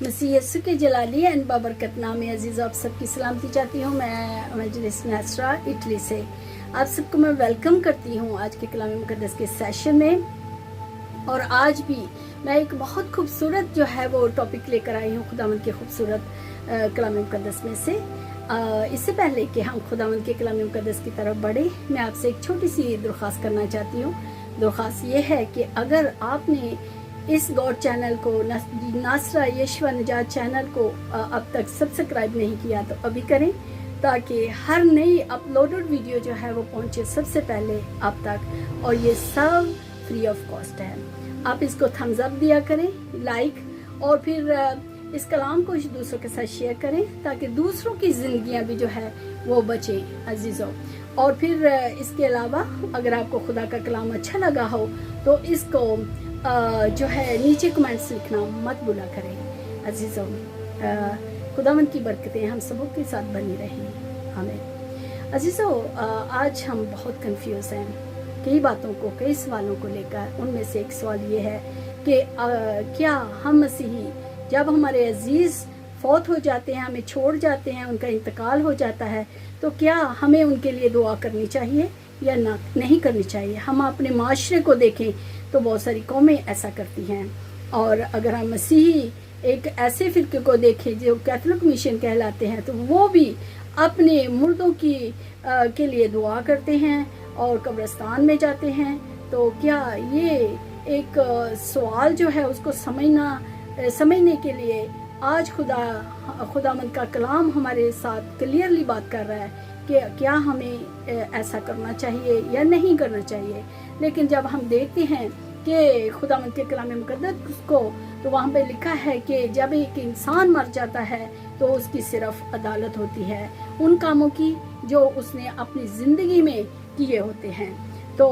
मसीह यसु के जलाली एंड बाबरकत नाम में अजीज़ आप सबकी सलामती चाहती हूँ। मैं मजलिस नासरा इटली से आप सबको मैं वेलकम करती हूँ आज के कलाम मुकद्दस के सेशन में। और आज भी मैं एक बहुत खूबसूरत जो है वो टॉपिक लेकर आई हूँ खुदावंद के खूबसूरत कलाम मुकद्दस में से। इससे पहले कि हम खुदावंद के कलाम मुकद्दस की तरफ बढ़े, मैं आपसे एक छोटी सी दरख्वास्त करना चाहती हूँ। दरख्वास्त ये है कि अगर आपने इस गॉड चैनल को नासरा यशवा निजात चैनल को अब तक सब्सक्राइब नहीं किया तो अभी करें, ताकि हर नई अपलोडेड वीडियो जो है वो पहुंचे सबसे पहले आप तक। और ये सब फ्री ऑफ कॉस्ट है। आप इसको थम्स अप दिया करें, लाइक, और फिर इस कलाम को दूसरों के साथ शेयर करें ताकि दूसरों की जिंदगियां भी जो है वो बचें अजीज़ों। और फिर इसके अलावा अगर आपको खुदा का कलाम अच्छा लगा हो तो इसको जो है नीचे कमेंट्स लिखना मत भूला करें अजीज़ों। खुदावंद की बरकतें हम सबों के साथ बनी रहें हमें। अजीज़ों, आज हम बहुत कंफ्यूज हैं कई बातों को, कई सवालों को लेकर। उनमें से एक सवाल ये है कि क्या हम मसीही जब हमारे अजीज़ फौत हो जाते हैं, हमें छोड़ जाते हैं, उनका इंतकाल हो जाता है, तो क्या हमें उनके लिए दुआ करनी चाहिए या ना नहीं करनी चाहिए। हम अपने माशरे को देखें तो बहुत सारी कौमें ऐसा करती हैं। और अगर हम मसीही एक ऐसे फिरके को देखें जो कैथोलिक मिशन कहलाते हैं, तो वो भी अपने मुर्दों के लिए दुआ करते हैं और कब्रिस्तान में जाते हैं। तो क्या ये एक सवाल जो है उसको समझने के लिए आज खुदावंद का कलाम हमारे साथ क्लियरली बात कर रहा है कि क्या हमें ऐसा करना चाहिए या नहीं करना चाहिए। लेकिन जब हम देखते हैं कि खुदावंद के कलाम मुकद्दस को, तो वहाँ पे लिखा है कि जब एक इंसान मर जाता है तो उसकी सिर्फ अदालत होती है उन कामों की जो उसने अपनी ज़िंदगी में किए होते हैं। तो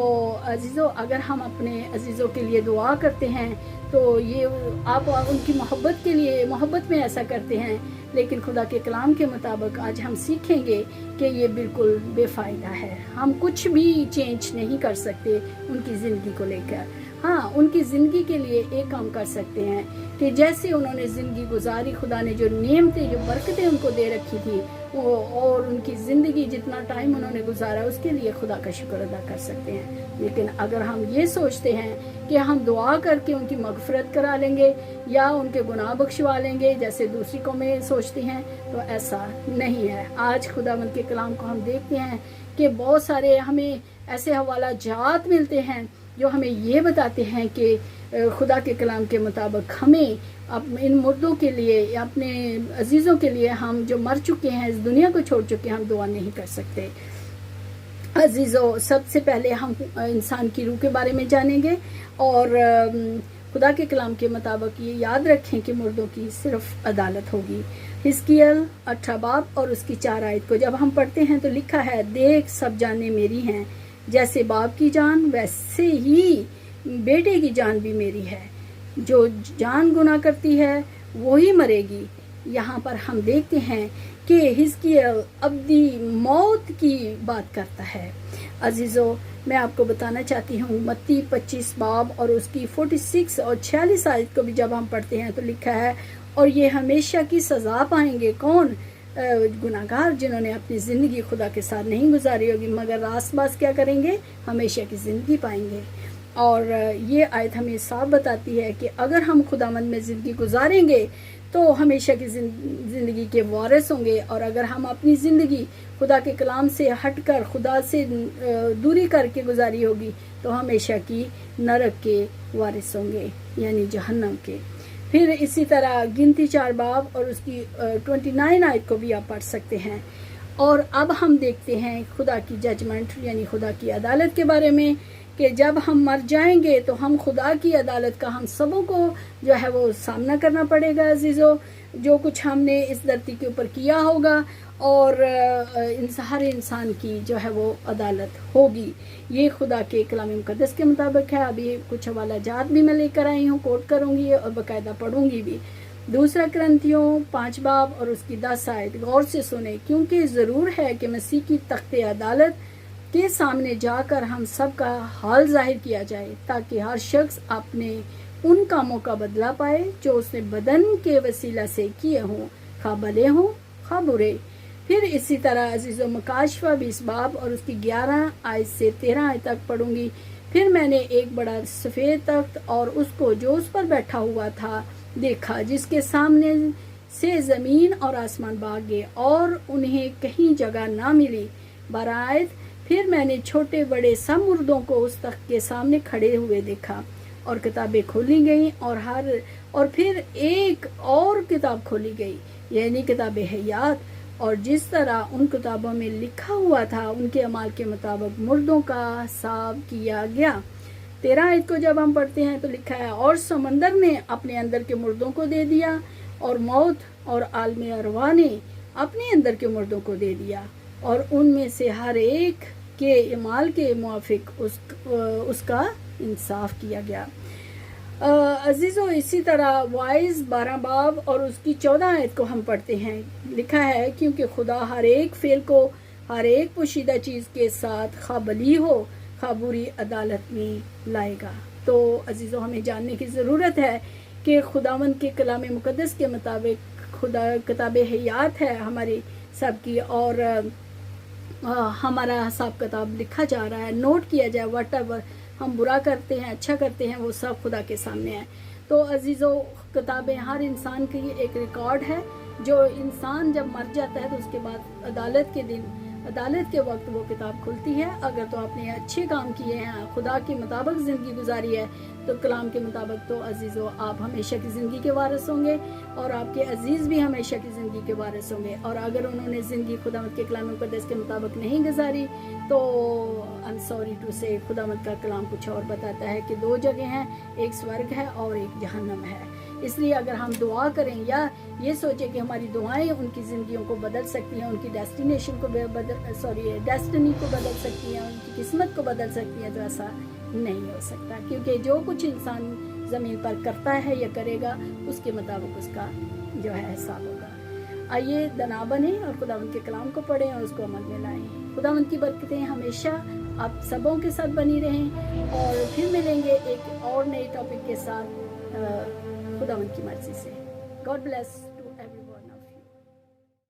अजीज़ों, अगर हम अपने अजीज़ों के लिए दुआ करते हैं तो ये आप उनकी मोहब्बत के लिए मोहब्बत में ऐसा करते हैं, लेकिन खुदा के कलाम के मुताबिक आज हम सीखेंगे कि ये बिल्कुल बेफ़ायदा है। हम कुछ भी चेंज नहीं कर सकते उनकी ज़िंदगी को लेकर। हाँ, उनकी ज़िंदगी के लिए एक काम कर सकते हैं कि जैसे उन्होंने ज़िंदगी गुजारी, खुदा ने जो नेमतें, जो बरकतें उनको दे रखी थी, वो और उनकी ज़िंदगी जितना टाइम उन्होंने गुजारा उसके लिए खुदा का शुक्र अदा कर सकते हैं। लेकिन अगर हम ये सोचते हैं कि हम दुआ करके उनकी मगफरत करा लेंगे या उनके गुनाह बख्शवा लेंगे जैसे दूसरी कौमें सोचती हैं, तो ऐसा नहीं है। आज खुदावंद के कलाम को हम देखते हैं कि बहुत सारे हमें ऐसे हवाला जात मिलते हैं जो हमें ये बताते हैं कि खुदा के कलाम के मुताबिक हमें इन मुर्दों के लिए या अपने अजीज़ों के लिए, हम जो मर चुके हैं, इस दुनिया को छोड़ चुके हैं, हम दुआ नहीं कर सकते। अजीज़ों, सबसे पहले हम इंसान की रूह के बारे में जानेंगे और खुदा के कलाम के मुताबिक ये याद रखें कि मुर्दों की सिर्फ अदालत होगी। हिजकिय्याल 18 बाब और उसकी 4 आयत को जब हम पढ़ते हैं तो लिखा है, देख सब जानें मेरी हैं, जैसे बाप की जान वैसे ही बेटे की जान भी मेरी है। जो जान गुनाह करती है वही मरेगी। यहाँ पर हम देखते हैं कि हिजकिय्याल अब्दी मौत की बात करता है। अजीज़ों, मैं आपको बताना चाहती हूँ मत्ती 25 बाब और उसकी 46 और 46 आयत को भी जब हम पढ़ते हैं तो लिखा है, और ये हमेशा की सज़ा पाएंगे कौन? गुनाहगार जिन्होंने अपनी ज़िंदगी खुदा के साथ नहीं गुजारी होगी, मगर रास्त बास क्या करेंगे? हमेशा की ज़िंदगी पाएंगे। और ये आयत हमें साफ बताती है कि अगर हम खुदावंद में ज़िंदगी गुजारेंगे तो हमेशा की ज़िंदगी के वारिस होंगे, और अगर हम अपनी ज़िंदगी खुदा के कलाम से हटकर खुदा से दूरी करके गुजारी होगी तो हमेशा की नरक के वारिस होंगे, यानी जहन्नम के। फिर इसी तरह गिनती 4 बाब और उसकी 29 आयत को भी आप पढ़ सकते हैं। और अब हम देखते हैं खुदा की जजमेंट यानी खुदा की अदालत के बारे में कि जब हम मर जाएंगे तो हम खुदा की अदालत का हम सबों को जो है वो सामना करना पड़ेगा अजीज़ों। जो कुछ हमने इस धरती के ऊपर किया होगा और हर इंसान की जो है वो अदालत होगी। ये खुदा के कलाम मुकद्दस के मुताबिक है। अभी कुछ हवाला जात भी मैं लेकर आई हूँ, कोट करूँगी और बाकायदा पढ़ूँगी भी। 2 कुरिन्थियों 5 बाब और उसकी 10 आयत गौर से सुने, क्योंकि ज़रूर है कि मसीह की तख्ते अदालत के सामने जाकर हम सब का हाल जाहिर किया जाए, ताकि हर शख्स अपने ان کاموں کا بدلہ پائے جو اس نے بدن کے وسیلہ سے کیے ہوں، خواہ بھلے ہوں خواہ برے۔ پھر اسی طرح عزیزو مکاشفہ 20 باب اور اس کی 11 آیت سے 13 آیت تک پڑھوں گی۔ پھر میں نے ایک بڑا سفید تخت اور اس کو جو اس پر بیٹھا ہوا تھا دیکھا، جس کے سامنے سے زمین اور آسمان بھاگ گئے اور انہیں کہیں جگہ نہ ملی۔ 12 آیت، پھر میں نے چھوٹے بڑے سب مردوں کو اس تخت کے سامنے کھڑے ہوئے دیکھا، اور کتابیں کھولی گئیں، اور پھر ایک اور کتاب کھولی گئی، یعنی کتاب حیات، اور جس طرح ان کتابوں میں لکھا ہوا تھا ان کے اعمال کے مطابق مردوں کا حساب کیا گیا۔ 13 آیت کو جب ہم پڑھتے ہیں تو لکھا ہے، اور سمندر نے اپنے اندر کے مردوں کو دے دیا، اور موت اور عالم ارواح نے اپنے اندر کے مردوں کو دے دیا، اور ان میں سے ہر ایک کے اعمال کے موافق اس کا انصاف کیا گیا۔ عزیزو اسی طرح وائز 12 باب اور اس کی 14 آیت کو ہم پڑھتے ہیں، لکھا ہے، کیونکہ خدا ہر ایک فعل کو ہر ایک پوشیدہ چیز کے ساتھ خواہ بھلی ہو خواہ بری عدالت میں لائے گا۔ تو عزیزو ہمیں جاننے کی ضرورت ہے کہ خداوند کے کلام مقدس کے مطابق خدا کتاب حیات ہے ہماری سب کی، اور ہمارا حساب کتاب لکھا جا رہا ہے، نوٹ کیا جائے، واٹ ایور ہم برا کرتے ہیں اچھا کرتے ہیں وہ سب خدا کے سامنے ہے۔ تو عزیزو کتابیں ہر انسان کی ایک ریکارڈ ہے، جو انسان جب مر جاتا ہے تو اس کے بعد عدالت کے دن، عدالت کے وقت وہ کتاب کھلتی ہے۔ اگر تو آپ نے اچھے کام کیے ہیں، خدا کے مطابق زندگی گزاری ہے، تو کلام کے مطابق تو عزیزو آپ ہمیشہ کی زندگی کے وارث ہوں گے، اور آپ کے عزیز بھی ہمیشہ کی زندگی کے وارث ہوں گے۔ اور اگر انہوں نے زندگی خداوند کے کلام مقدس کے مطابق نہیں گزاری تو I'm sorry to say خداوند کا کلام کچھ اور بتاتا ہے کہ 2 جگہ ہیں، ایک سورگ ہے اور ایک جہنم ہے۔ اس لیے اگر ہم دعا کریں یا یہ سوچیں کہ ہماری دعائیں ان کی زندگیوں کو بدل سکتی ہیں، ان کی ڈیسٹنی کو بدل سکتی ہیں، ان کی قسمت کو بدل سکتی ہیں، تو ایسا نہیں ہو سکتا، کیونکہ جو کچھ انسان زمین پر کرتا ہے یا کرے گا اس کے مطابق اس کا جو ہے حساب ہوگا۔ آئیے دنا بنیں اور خداوند کے کلام کو پڑھیں اور اس کو عمل میں لائیں۔ خداوند کی برکتیں ہمیشہ آپ سبوں کے ساتھ بنی رہیں، اور پھر ملیں گے ایک اور نئے ٹاپک کے ساتھ خداوند کی مرضی سے۔ God bless.